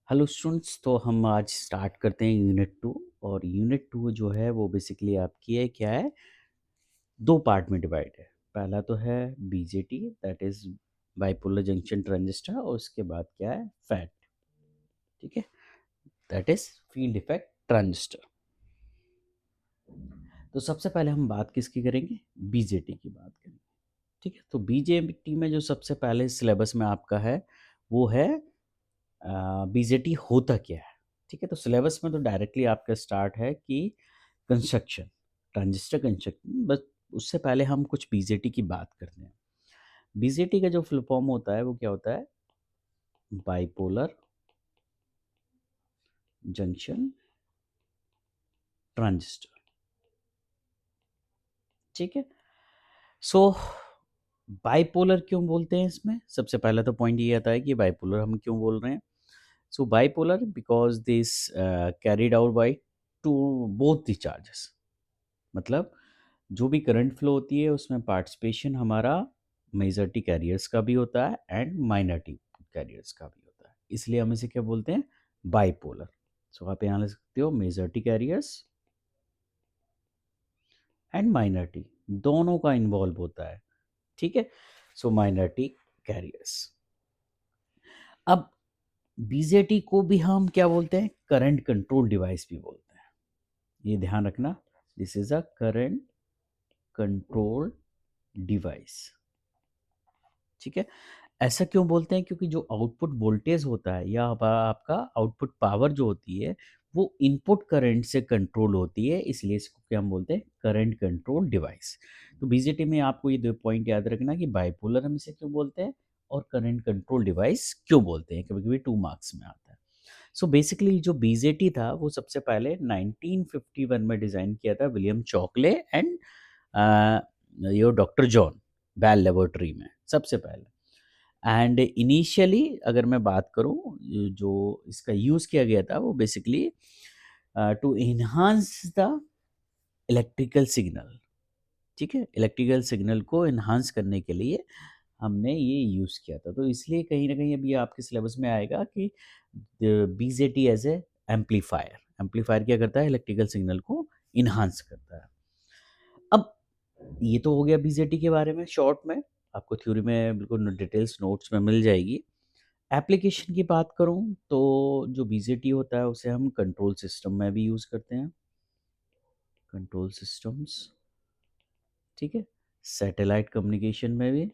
Hello students, तो हम आज स्टार्ट करते हैं यूनिट 2। और यूनिट 2 जो है वो बेसिकली आपकी है क्या है, दो पार्ट में डिवाइड है। पहला तो है BJT, that is bipolar junction transistor, और उसके बाद क्या है फैट। ठीक है, that is field effect transistor. तो सबसे पहले हम बात किसकी करेंगे, बीजेटी की बात करेंगे। ठीक है, तो बीजेटी में जो सबसे पहले सिलेबस में आपका है वो है बीजेटी होता क्या है। ठीक है, तो सिलेबस में तो डायरेक्टली आपका स्टार्ट है कि कंस्ट्रक्शन, ट्रांजिस्टर कंस्ट्रक्शन। बस उससे पहले हम कुछ बीजेटी की बात करते हैं। बीजेटी का जो फुल फॉर्म होता है वो क्या होता है, बाइपोलर जंक्शन ट्रांजिस्टर। ठीक है, सो बाइपोलर क्यों बोलते हैं इसमें, सबसे पहला तो पॉइंट ये आता है कि बाइपोलर हम क्यों बोल रहे हैं। So bipolar because this carried out by to both the charges. मतलब जो भी करंट फ्लो होती है उसमें पार्टिसिपेशन हमारा मेजॉरिटी कैरियर्स का भी होता है एंड माइनॉरिटी कैरियर्स का भी होता है, इसलिए हम इसे क्या बोलते हैं, बाइपोलर। सो आप यहाँ ले सकते हो मेजॉरिटी कैरियर्स एंड माइनॉरिटी, दोनों का इन्वॉल्व होता है। ठीक है, सो माइनॉरिटी कैरियर्स। अब बीजेटी को भी हम क्या बोलते हैं, करंट कंट्रोल डिवाइस भी बोलते हैं। ये ध्यान रखना, this is a current control device. ठीक है, ऐसा क्यों बोलते हैं, क्योंकि जो आउटपुट वोल्टेज होता है या आपका आउटपुट पावर जो होती है वो इनपुट करंट से कंट्रोल होती है, इसलिए इसको क्या हम बोलते हैं, करंट कंट्रोल डिवाइस। तो बीजेटी में आपको ये दो पॉइंट याद रखना कि बाइपोलर हम इसे क्यों बोलते हैं और करंट कंट्रोल डिवाइस क्यों बोलते हैं, कभी कभी 2 मार्क्स में आता है। सो बेसिकली जो बीजेटी था वो सबसे पहले 1951 में डिज़ाइन किया था विलियम चॉकले एंड यो डॉक्टर जॉन बेल लेबोरेटरी में सबसे पहले। एंड इनिशियली अगर मैं बात करूं, जो इसका यूज़ किया गया था वो basically to enhance the electrical signal. ठीक है, इलेक्ट्रिकल सिग्नल को इन्हांस करने के लिए हमने ये यूज़ किया था। तो इसलिए कहीं ना कहीं अभी आपके सिलेबस में आएगा कि BJT as a amplifier, amplifier क्या करता है, इलेक्ट्रिकल सिग्नल को इन्हांस करता है। अब ये तो हो गया बीजेटी के बारे में शॉर्ट में, आपको थ्योरी में बिल्कुल डिटेल्स नोट्स में मिल जाएगी। एप्लीकेशन की बात करूं तो जो बीजेटी होता है उसे हम कंट्रोल सिस्टम में भी यूज़ करते हैं, कंट्रोल सिस्टम्स। ठीक है, सैटेलाइट कम्युनिकेशन में भी,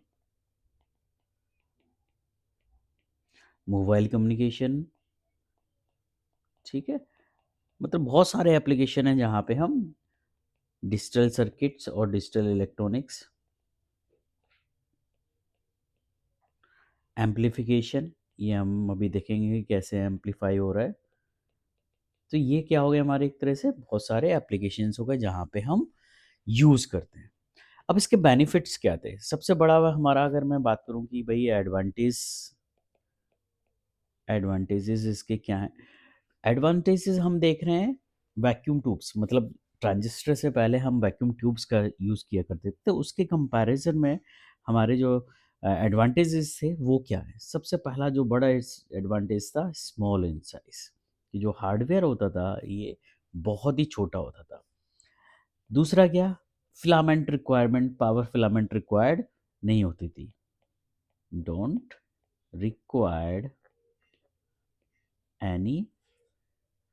मोबाइल कम्युनिकेशन। ठीक है, मतलब बहुत सारे एप्लीकेशन हैं जहाँ पे हम डिजिटल सर्किट्स और डिजिटल इलेक्ट्रॉनिक्स, एम्पलीफिकेशन, ये हम अभी देखेंगे कि कैसे एम्पलीफाई हो रहा है। तो ये क्या हो गया, हमारे एक तरह से बहुत सारे एप्लीकेशंस हो गए जहाँ पे हम यूज़ करते हैं। अब इसके बेनिफिट्स क्या थे, सबसे बड़ा हमारा अगर मैं बात करूँ कि भाई एडवांटेजेस इसके क्या हैं। एडवांटेजेस हम देख रहे हैं, वैक्यूम ट्यूब्स, मतलब ट्रांजिस्टर से पहले हम वैक्यूम ट्यूब्स का यूज़ किया करते थे, तो उसके कंपैरिजन में हमारे जो एडवांटेजेस थे वो क्या है। सबसे पहला जो बड़ा एडवांटेज था, स्मॉल इन साइज, कि जो हार्डवेयर होता था ये बहुत ही छोटा होता था। दूसरा क्या, filament requirement, power filament required नहीं होती थी, don't required any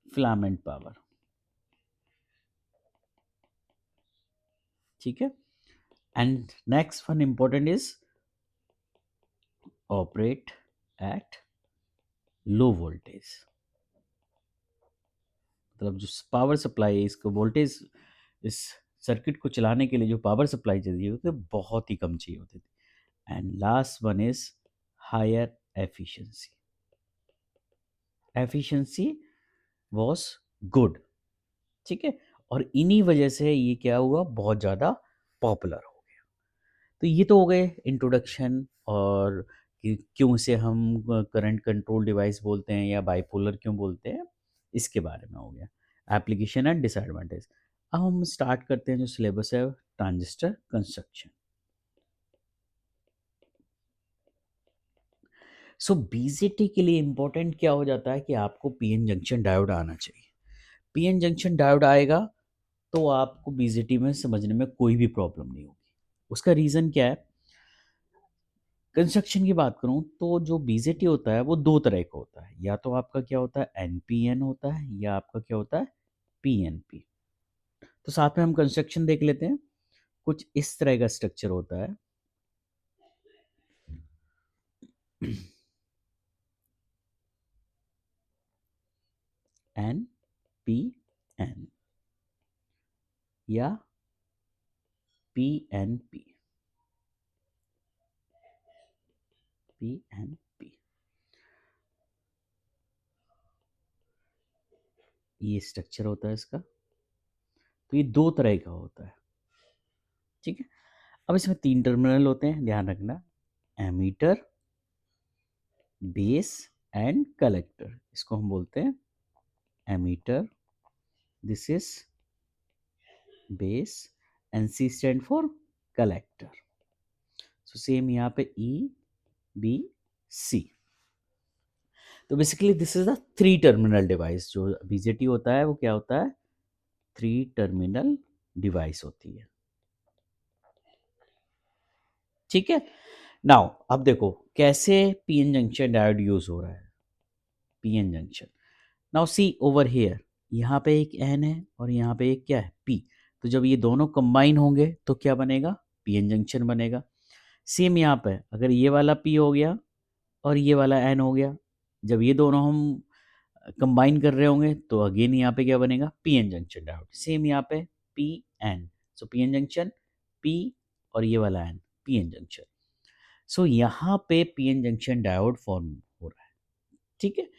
filament power. ठीक है, and next one important is operate at low voltage. मतलब जो पावर सप्लाई है, इसको वोल्टेज, इस सर्किट को चलाने के लिए जो पावर सप्लाई चाहिए होती है बहुत ही कम चाहिए होती थी। And last one is higher efficiency, efficiency was good. ठीक है, और इन्हीं वजह से ये क्या हुआ, बहुत ज़्यादा पॉपुलर हो गया। तो ये तो हो गए इंट्रोडक्शन, और कि क्यों इसे हम करंट कंट्रोल डिवाइस बोलते हैं या बाइपोलर क्यों बोलते हैं, इसके बारे में हो गया। Application and disadvantage. अब हम स्टार्ट करते हैं जो सिलेबस है, ट्रांजिस्टर कंस्ट्रक्शन। सो बीजेटी के लिए इंपॉर्टेंट क्या हो जाता है कि आपको पीएन जंक्शन डायोड आना चाहिए। पीएन जंक्शन डायोड आएगा तो आपको बीजेटी में समझने में कोई भी प्रॉब्लम नहीं होगी। उसका रीज़न क्या है? कंस्ट्रक्शन की बात करूं तो जो बीजेटी होता है वो दो तरह का होता है, या तो आपका क्या होता है एनपीएन होता है, या आपका क्या होता है पीएनपी। तो साथ में हम कंस्ट्रक्शन देख लेते हैं। कुछ इस तरह का स्ट्रक्चर होता है। एन पी एन या P N P, P N P, ये स्ट्रक्चर होता है इसका। तो ये दो तरह का होता है, ठीक है। अब इसमें तीन टर्मिनल होते हैं, ध्यान रखना। एमीटर, बेस एंड कलेक्टर, इसको हम बोलते हैं emitter, this is base, and C stand for collector. So same यहाँ पे ई बी सी। तो basically this is the three terminal device. जो बीजेटी होता है वो क्या होता है? थ्री टर्मिनल डिवाइस होती है, ठीक है। नाउ अब देखो कैसे पीएन जंक्शन डायोड यूज हो रहा है। PN junction, now see over here, यहाँ पे एक एन है और यहाँ पे एक क्या है पी। तो जब ये दोनों कंबाइन होंगे तो क्या बनेगा? पीएन जंक्शन बनेगा। सेम यहाँ पे अगर ये वाला पी हो गया और ये वाला एन हो गया, जब ये दोनों हम कंबाइन कर रहे होंगे तो अगेन यहाँ पे क्या बनेगा? PN junction diode. सेम यहाँ पे पी एन, सो पीएन जंक्शन, पी और ये वाला एन, पीएन जंक्शन। सो यहाँ पे पीएन जंक्शन डायोड फॉर्म हो रहा है, ठीक है।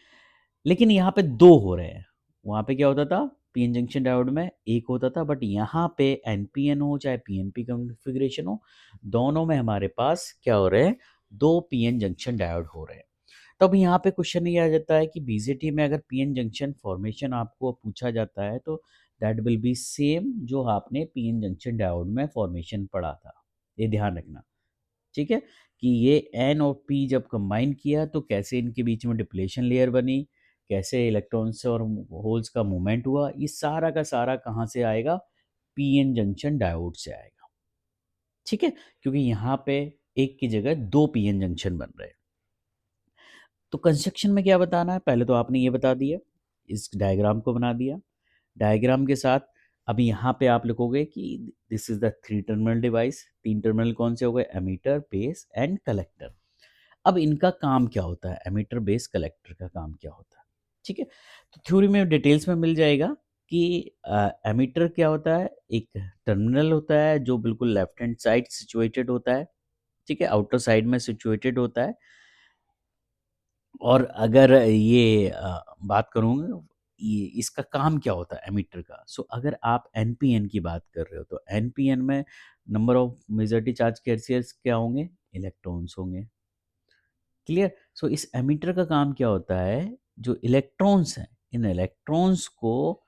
लेकिन यहाँ पे दो हो रहे हैं। वहाँ पे क्या होता था? पीएन जंक्शन डायोड में एक होता था, बट यहाँ पे एनपीएन हो चाहे पीएनपी कॉन्फ़िगरेशन हो, दोनों में हमारे पास क्या हो रहे हैं? दो पीएन जंक्शन डायोड हो रहे हैं। तो अब यहाँ पे क्वेश्चन ये आ जाता है कि बीजेटी में अगर पीएन जंक्शन फॉर्मेशन आपको पूछा जाता है तो दैट विल बी सेम जो आपने पीएन जंक्शन डायोड में फॉर्मेशन पढ़ा था। ये ध्यान रखना, ठीक है, कि ये एन और पी जब कंबाइन किया तो कैसे इनके बीच में डिप्लेशन लेयर बनी, कैसे इलेक्ट्रॉन्स और होल्स का मूवमेंट हुआ, ये सारा का सारा कहाँ से आएगा? पीएन जंक्शन डायोड से आएगा, ठीक है। क्योंकि यहाँ पे एक की जगह दो पीएन जंक्शन बन रहे हैं। तो कंस्ट्रक्शन में क्या बताना है? पहले तो आपने ये बता दिया, इस डायग्राम को बना दिया। डायग्राम के साथ अब यहाँ पे आप लिखोगे कि this is the three terminal device. तीन टर्मिनल कौन से हो गए? Emitter, base and collector. अब इनका काम क्या होता है? एमीटर, बेस, कलेक्टर का काम क्या होता है, ठीक है। तो थ्योरी में डिटेल्स में मिल जाएगा कि एमीटर क्या होता है। एक टर्मिनल होता है जो बिल्कुल लेफ्ट हैंड साइड सिचुएटेड होता है, ठीक है, आउटर साइड में सिचुएटेड होता है। और अगर ये बात करूँ ये इसका काम क्या होता है एमीटर का, सो अगर आप एनपीएन की बात कर रहे हो तो एनपीएन में number of majority charge carriers क्या होंगे? इलेक्ट्रॉन्स होंगे, क्लियर। सो इस एमीटर का काम क्या होता है? जो इलेक्ट्रॉन्स हैं इन इलेक्ट्रॉन्स को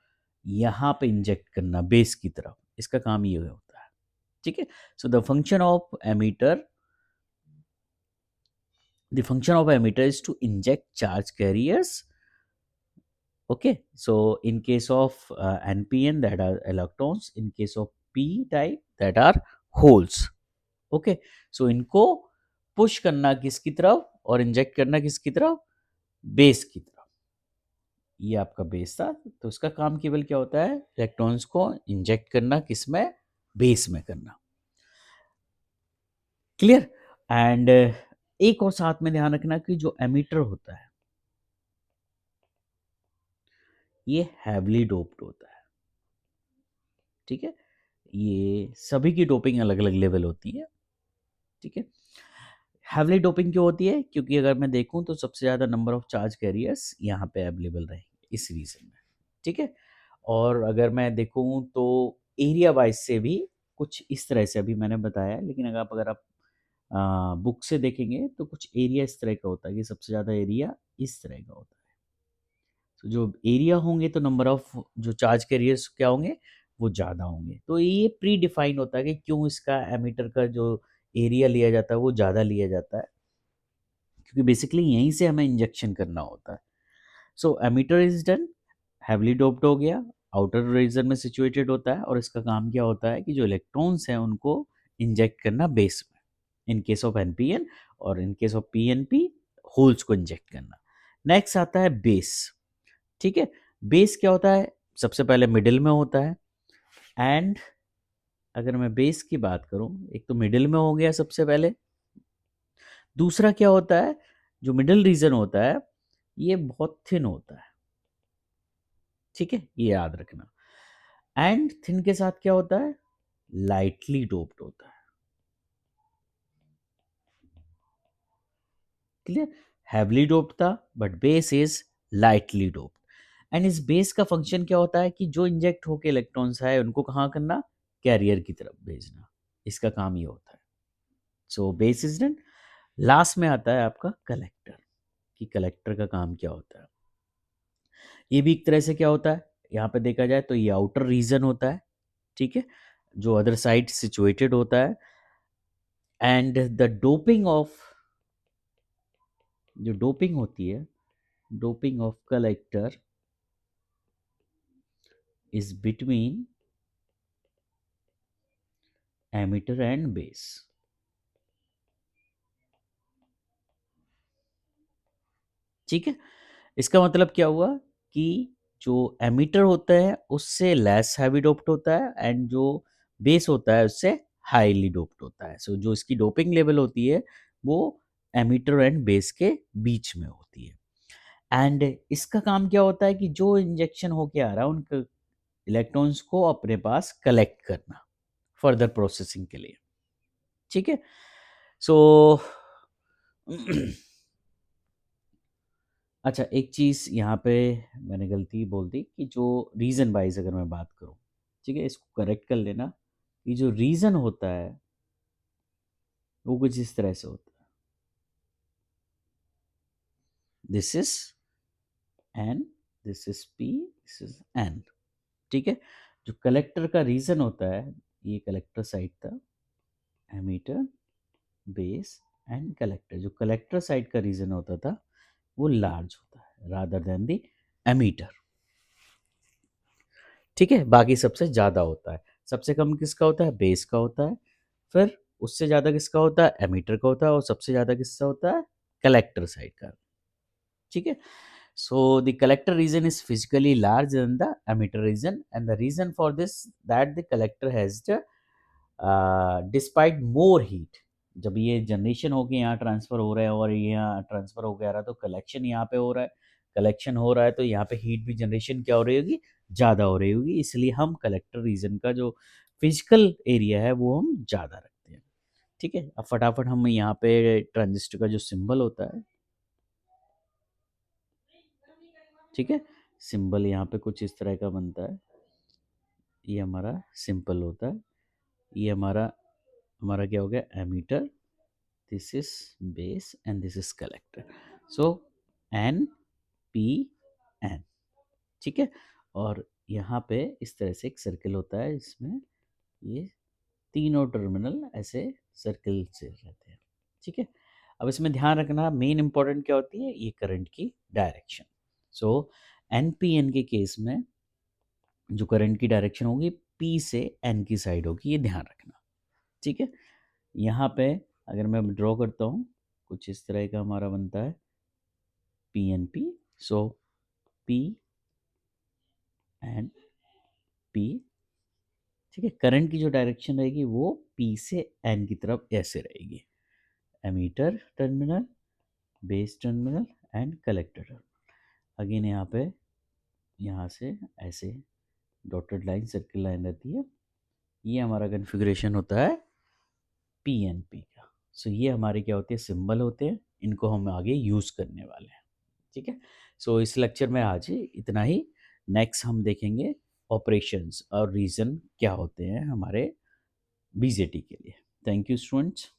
यहाँ पे इंजेक्ट करना बेस की तरफ, इसका काम ये होता है, ठीक है। सो the function of emitter is to inject charge carriers. Okay, so in case of npn that are electrons, in case of p type that are holes. Okay, so इनको पुश करना किसकी तरफ और इंजेक्ट करना किसकी तरफ? बेस की तरफ। ये आपका बेस था, तो उसका काम केवल क्या होता है? इलेक्ट्रॉन्स को इंजेक्ट करना, किसमें? बेस में करना, क्लियर। एंड एक और साथ में ध्यान रखना कि जो एमीटर होता है ये हैवली डोप्ड होता है, ठीक है। ये सभी की डोपिंग अलग अलग लेवल होती है, ठीक है। हैवली डोपिंग क्यों होती है? क्योंकि अगर मैं देखूं तो सबसे ज़्यादा नंबर ऑफ चार्ज कैरियर्स यहाँ पे अवेलेबल रहेंगे इस रीजन में, ठीक है। और अगर मैं देखूं तो एरिया वाइज से भी कुछ इस तरह से अभी मैंने बताया, लेकिन अगर आप बुक से देखेंगे तो कुछ एरिया इस तरह का होता है कि सबसे ज़्यादा एरिया इस तरह का होता है। तो जो एरिया होंगे तो नंबर ऑफ जो चार्ज कैरियर्स क्या होंगे? वो ज़्यादा होंगे। तो ये प्री डिफाइन होता है कि क्यों इसका एमीटर का जो एरिया लिया जाता है वो ज़्यादा लिया जाता है, क्योंकि बेसिकली यहीं से हमें इंजेक्शन करना होता है। So emitter is done, heavily doped हो गया, आउटर रीजन में सिचुएटेड होता है और इसका काम क्या होता है कि जो इलेक्ट्रॉन्स हैं उनको इंजेक्ट करना बेस में, इन केस ऑफ एनपीएन, और in case of PNP holes को इंजेक्ट करना। नेक्स्ट आता है बेस। ठीक है, बेस क्या होता है, सबसे पहले मिडिल में होता है। एंड अगर मैं बेस की बात करूं, एक तो मिडिल में हो गया सबसे पहले, दूसरा क्या होता है, जो मिडिल रीजन होता है ये बहुत थिन होता है। ठीक है, ये याद रखना। एंड थिन के साथ क्या होता है, लाइटली डोप्ड होता है। क्लियर, हैवली डोप्ड था but base is lightly doped. And इस बेस का फंक्शन क्या होता है कि जो इंजेक्ट होके इलेक्ट्रॉन्स है उनको कहाँ करना, कैरियर की तरफ भेजना, इसका काम ये होता है। So base is done. Last में आता है आपका कलेक्टर, कि कलेक्टर का काम क्या होता है। ये भी एक तरह से क्या होता है, यहाँ पे देखा जाए तो ये आउटर रीजन होता है। ठीक है, जो अदर साइड सिचुएटेड होता है। एंड द डोपिंग ऑफ, जो डोपिंग होती है, doping of collector is between emitter and base. ठीक है, इसका मतलब क्या हुआ कि जो एमिटर होता है उससे लेस हैवी डोप्ड होता है एंड जो बेस होता है उससे हाईली डोप्ड होता है। सो जो इसकी डोपिंग लेवल होती है वो एमिटर एंड बेस के बीच में होती है। एंड इसका काम क्या होता है कि जो इंजेक्शन होके आ रहा है उन इलेक्ट्रॉन्स को अपने पास कलेक्ट करना फर्दर प्रोसेसिंग के लिए। ठीक है, सो अच्छा, एक चीज़ यहाँ पे मैंने गलती बोल दी कि जो रीज़न वाइज अगर मैं बात करूँ, ठीक है, इसको करेक्ट कर लेना, कि जो रीज़न होता है वो कुछ इस तरह से होता है, this is an, this is P, this is an. ठीक है, जो कलेक्टर का रीज़न होता है, ये कलेक्टर साइड था, एमीटर, बेस एंड कलेक्टर। जो कलेक्टर साइड का रीज़न होता था वो लार्ज होता है रादर देन दी एमीटर। ठीक है, बाकी सबसे ज़्यादा होता है। सबसे कम किसका होता है, बेस का होता है। फिर उससे ज़्यादा किसका होता है, एमीटर का होता है। और सबसे ज़्यादा किसका होता है, कलेक्टर साइड का। ठीक है, so the collector region is physically larger than the emitter region, and the reason for this that the collector has the despite more heat, जब ये जनरेशन होके यहाँ ट्रांसफ़र हो रहा है और ये यहाँ ट्रांसफ़र होके आ रहा है तो कलेक्शन यहाँ पे हो रहा है। कलेक्शन हो रहा है तो यहाँ पे हीट भी जनरेशन क्या हो रही होगी, ज़्यादा हो रही होगी। इसलिए हम कलेक्टर रीजन का जो फिजिकल एरिया है वो हम ज़्यादा रखते हैं। ठीक है, अब फटाफट हम यहाँ पे ट्रांजिस्टर का जो सिंबल होता है, ठीक है, सिंबल यहाँ पे कुछ इस तरह का बनता है। ये हमारा सिंपल होता है। ये हमारा हमारा क्या हो गया, emitter, this is base and this is collector. So N P N. ठीक है, और यहाँ पे इस तरह से एक सर्कल होता है, इसमें ये तीनों टर्मिनल ऐसे सर्कल से रहते हैं। ठीक है, अब इसमें ध्यान रखना मेन इंपॉर्टेंट क्या होती है, ये करंट की डायरेक्शन। सो एन पी एन के केस में जो करंट की डायरेक्शन होगी पी से एन की साइड होगी, ये ध्यान रखना। ठीक है, यहाँ पे अगर मैं ड्रॉ करता हूँ कुछ इस तरह का हमारा बनता है पी एन पी। सो पी एन पी। ठीक है, करंट की जो डायरेक्शन रहेगी वो पी से एन की तरफ ऐसे रहेगी, emitter terminal, base terminal and collector terminal. Again यहाँ पे यहाँ से ऐसे डॉटेड लाइन, सर्किल लाइन रहती है। ये हमारा कन्फिग्रेशन होता है पीएनपी का। सो ये हमारे क्या होते हैं, सिंबल होते हैं, इनको हम आगे यूज़ करने वाले हैं। ठीक है, सो इस लेक्चर में आज इतना ही। नेक्स्ट हम देखेंगे ऑपरेशंस और रीज़न क्या होते हैं हमारे बीजेटी के लिए। Thank you students.